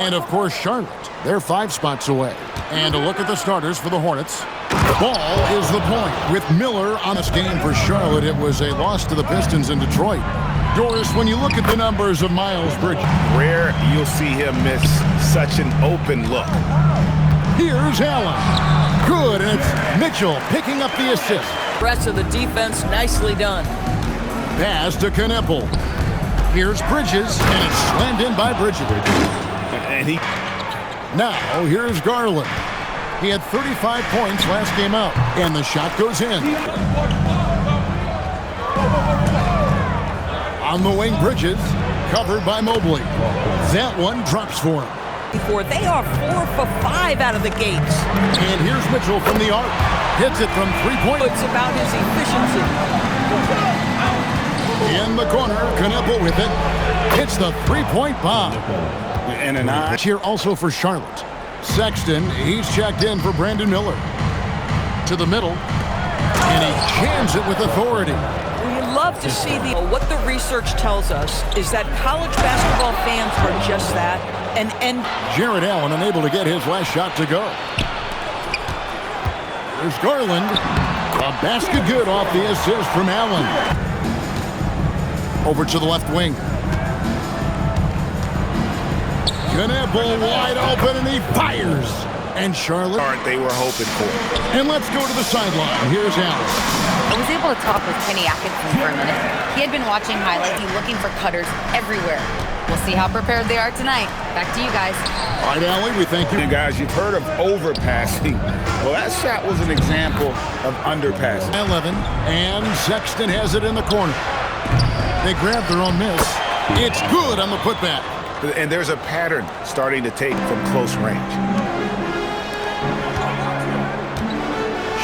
And, of course, Charlotte. They're 5 spots away. And a look at the starters for the Hornets. Ball is the point. With Miller on this game for Charlotte, it was a loss to the Pistons in Detroit. Doris, when you look at the numbers of Miles Bridges, rare you'll see him miss such an open look. Here's Allen. Good, and it's Mitchell picking up the assist. Rest of the defense, nicely done. Pass to Kneppel. Here's Bridges, and it's slammed in by Bridges. And now, here's Garland. He had 35 points last game out, and the shot goes in. On the wing, Bridges, covered by Mobley. That one drops for him. They are 4 for 5 out of the gates. And here's Mitchell from the arc. Hits it from 3-point. It's about his efficiency. In the corner, Kneppel with it. Hits the 3-point bomb. And an eye. Here also for Charlotte. Sexton, he's checked in for Brandon Miller. To the middle. And he jams it with authority. We love to see what the research tells us is that college basketball fans are just that. And Jared Allen unable to get his last shot to go. There's Garland. A basket good off the assist from Allen. Over to the left wing. Kneppel wide open, and he fires. And Charlotte. They were hoping for. And let's go to the sideline. Here's Allen. I was able to talk with Kenny Atkinson for a minute. He had been watching highlights, looking for cutters everywhere. We'll see how prepared they are tonight. Back to you guys. All right, Allie, we thank you. You guys, you've heard of overpassing. Well, that shot was an example of underpassing. 11, and Sexton has it in the corner. They grab their own miss. It's good on the putback. And there's a pattern starting to take from close range.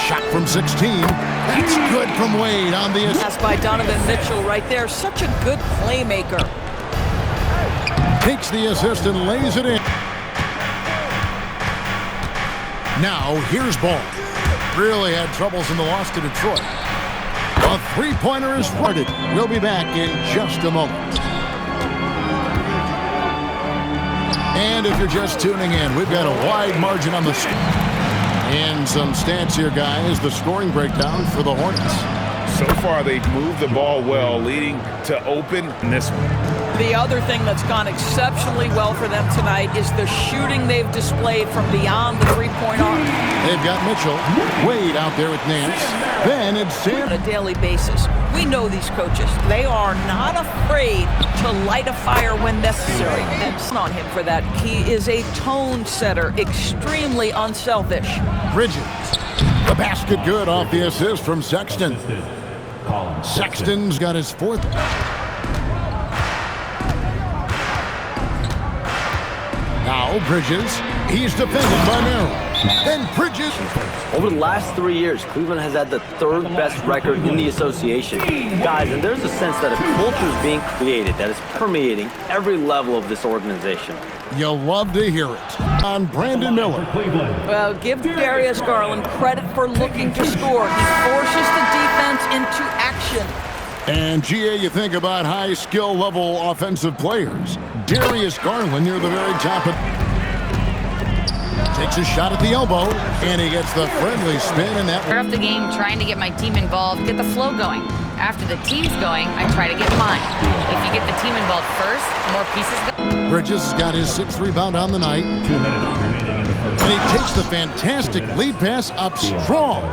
Shot from 16. That's good from Wade on the assist. Pass by Donovan Mitchell right there. Such a good playmaker. Takes the assist and lays it in. Now, here's Ball. Really had troubles in the loss to Detroit. A three-pointer is started. We'll be back in just a moment. And if you're just tuning in, we've got a wide margin on the score. And some stats here, guys. The scoring breakdown for the Hornets. So far, they've moved the ball well, leading to open in this one. The other thing that's gone exceptionally well for them tonight is the shooting they've displayed from beyond the three-point arc. They've got Mitchell, Wade out there with Nance. Then it's Sam. On a daily basis. We know these coaches. They are not afraid to light a fire when necessary. And on him for that. He is a tone setter, extremely unselfish. Bridges. The basket good off the assist from Sexton. Sexton's got his fourth. Now Bridges. He's defended by Merrill. Then Bridges. Over the last 3 years, Cleveland has had the third best record in the association. Guys, and there's a sense that a culture is being created that is permeating every level of this organization. You'll love to hear it. On Brandon Miller. Well, give Darius Garland credit for looking to score. He forces the defense into action. And, GA, you think about high skill level offensive players. Darius Garland near the very top of... Takes a shot at the elbow, and he gets the friendly spin, and that... Start off the game trying to get my team involved, get the flow going. After the team's going, I try to get mine. If you get the team involved first, more pieces go. Bridges has got his 6th rebound on the night. 2 minutes remaining in the first. And he takes the fantastic lead pass up strong.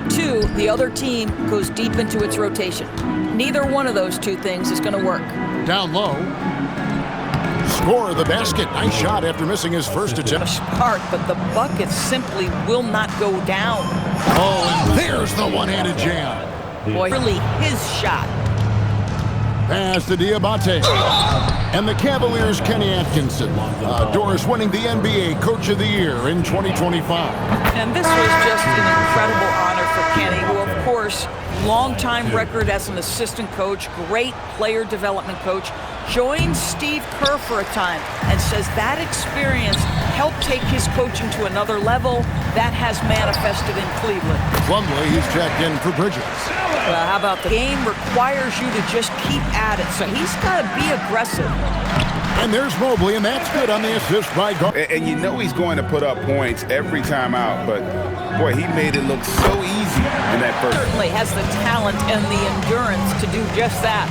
2, the other team goes deep into its rotation. Neither one of those two things is going to work. Down low. Score the basket. Nice shot after missing his first attempt. Smart, but the bucket simply will not go down. Oh, and there's the one-handed jam. Boy, really his shot. Pass to Diabate. And the Cavaliers' Kenny Atkinson. Doris winning the NBA Coach of the Year in 2025. And this was just an incredible honor for Kenny, who, of course, long-time record as an assistant coach, great player development coach, joined Steve Kerr for a time and says that experience helped take his coaching to another level. That has manifested in Cleveland. Plumlee, he's checked in for Bridges. Well, how about the game requires you to just keep at it, so he's got to be aggressive. And there's Mobley, and that's good on the assist by Gar. And you know he's going to put up points every time out, but boy, he made it look so easy in that first. Certainly has the talent and the endurance to do just that.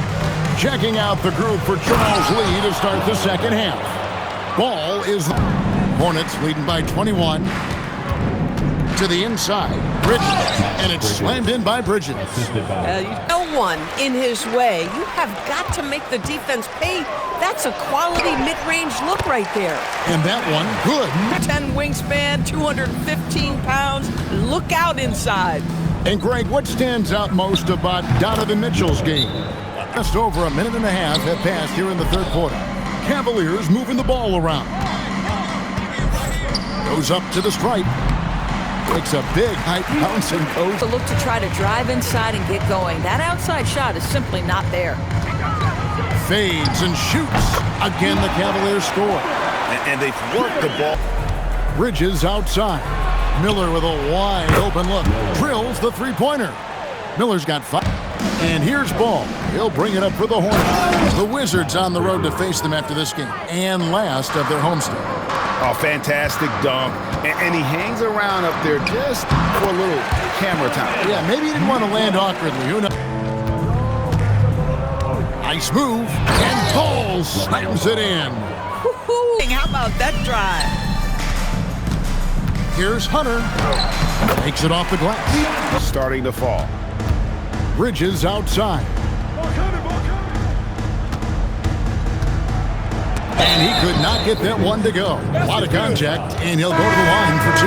Checking out the group for Charles Lee to start the second half. Ball is Hornets leading by 21. To the inside, Bridges, and it's slammed in by Bridges. No one in his way. You have got to make the defense pay. That's a quality mid-range look right there. And that one, good. 10 wingspan, 215 pounds. Look out inside. And Greg, what stands out most about Donovan Mitchell's game? Just over a minute and a half have passed here in the third quarter. Cavaliers moving the ball around. Goes up to the stripe. Takes a big high bounce and goes. To look to try to drive inside and get going. That outside shot is simply not there. Fades and shoots. Again, the Cavaliers score. And they've worked the ball. Bridges outside. Miller with a wide open look. Drills the three-pointer. Miller's got 5. And here's Ball. He'll bring it up for the Hornets. The Wizards on the road to face them after this game. And last of their homestand. Oh, fantastic dunk. And he hangs around up there just for a little camera time. Yeah, maybe he didn't want to land awkwardly. Who knows? Nice move. And Ball slams it in. Woo-hoo. How about that drive? Here's Hunter. Takes it off the glass. Starting to fall. Bridges outside. And he could not get that one to go. A lot of contact, and he'll go to the line for 2.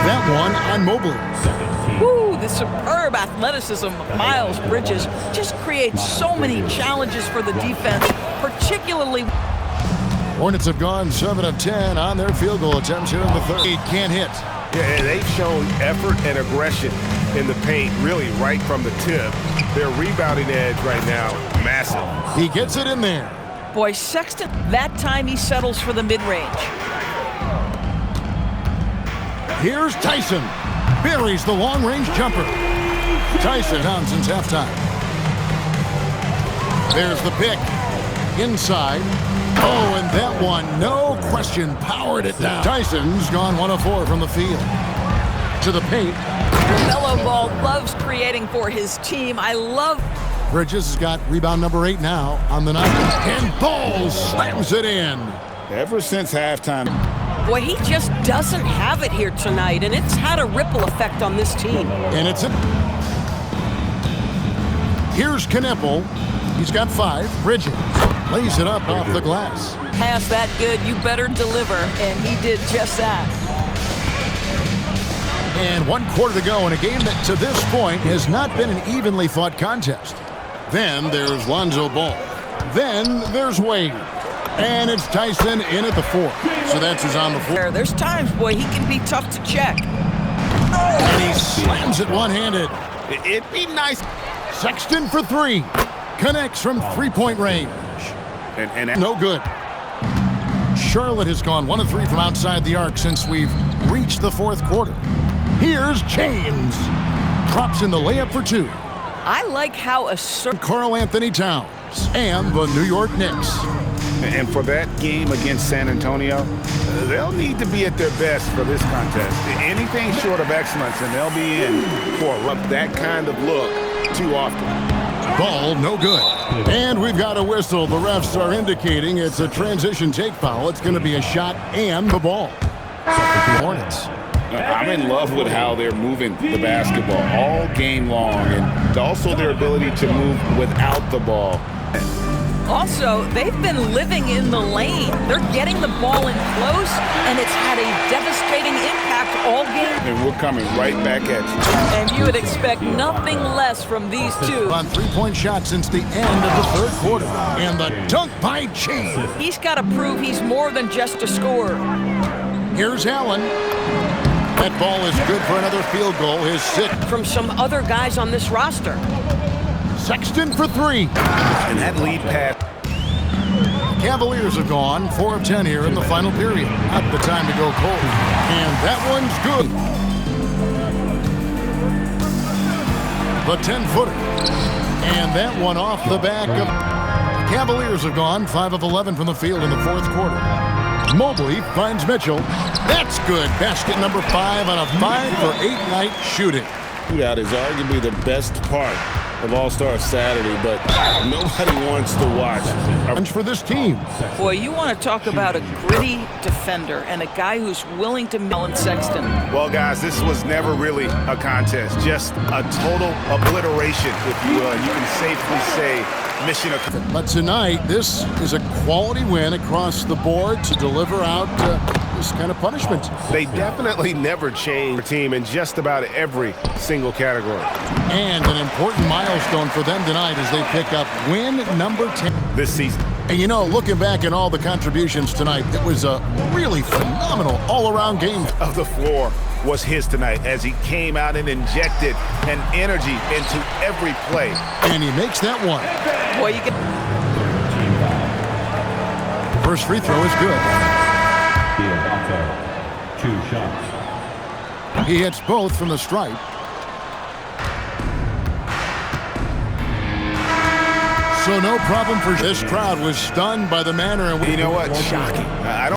That one on Mobley. Woo, the superb athleticism of Miles Bridges just creates so many challenges for the defense, particularly. Hornets have gone 7 of 10 on their field goal attempts here in the third. Can't hit. Yeah, they've shown effort and aggression in the paint, really right from the tip. Their rebounding edge right now, massive. He gets it in there. Boy, Sexton, that time he settles for the mid-range. Here's Tyson. Buries the long-range jumper. Tyson down since halftime. There's the pick. Inside. Oh, and that one, no question, powered it down. Tyson's gone 1 of 4 from the field. To the paint. Mellow Ball loves creating for his team. I love. Bridges has got rebound number 8 now on the night. And Ball slams it in. Ever since halftime. Boy, he just doesn't have it here tonight, and it's had a ripple effect on this team. And it's Here's Kneppel. He's got 5. Bridges lays it up off the glass. Pass that good, you better deliver. And he did just that. And 1 quarter to go in a game that to this point has not been an evenly fought contest. Then there's Lonzo Ball. Then there's Wade. And it's Tyson in at the 4th. So that's his on the floor. There's times, boy, he can be tough to check. And he slams it one-handed. It'd be nice. Sexton for 3. Connects from 3-point range. And no good. Charlotte has gone 1 of 3 from outside the arc since we've reached the 4th quarter. Here's James. Drops in the layup for 2. I like how assertive. Karl Anthony Towns and the New York Knicks. And for that game against San Antonio, they'll need to be at their best for this contest. Anything short of excellence, and they'll be in for that kind of look too often. Ball, no good. And we've got a whistle. The refs are indicating it's a transition take foul. It's going to be a shot and the ball. Hornets. I'm in love with how they're moving the basketball all game long, and also their ability to move without the ball. Also, they've been living in the lane. They're getting the ball in close, and it's had a devastating impact all game. And we're coming right back at you. And you would expect nothing less from these two. On 3-point shots since the end of the 3rd quarter. And the dunk by Chain. He's got to prove he's more than just a scorer. Here's Allen. That ball is good for another field goal. His 6th. From some other guys on this roster. Sexton for 3. And that lead pass. Cavaliers have gone 4 of 10 here in the final period. Not the time to go cold. And that one's good. The 10-footer. And that one off the back of Cavaliers have gone 5 of 11 from the field in the fourth quarter. Mobley finds Mitchell. That's good. Basket number 5 on a 5-for-8 night shooting. Shootout is arguably the best part of All-Star Saturday, but nobody wants to watch. Punch for this team. Boy, you want to talk about a gritty defender and a guy who's willing to Melon Sexton. Well, guys, this was never really a contest, just a total obliteration, if you will. You can safely say mission accomplished. But tonight, this is a quality win across the board to deliver out this kind of punishment. They definitely never change their team in just about every single category. And an important milestone for them tonight as they pick up win number 10 This season. And you know, looking back at all the contributions tonight, it was a really phenomenal all-around game. Of the floor was his tonight as he came out and injected an energy into every play. And he makes that one. Boy, you get First free throw is good. 2 shots. He hits both from the stripe. So no problem for this crowd was stunned by the manner in which. You know what? Shocking. I don't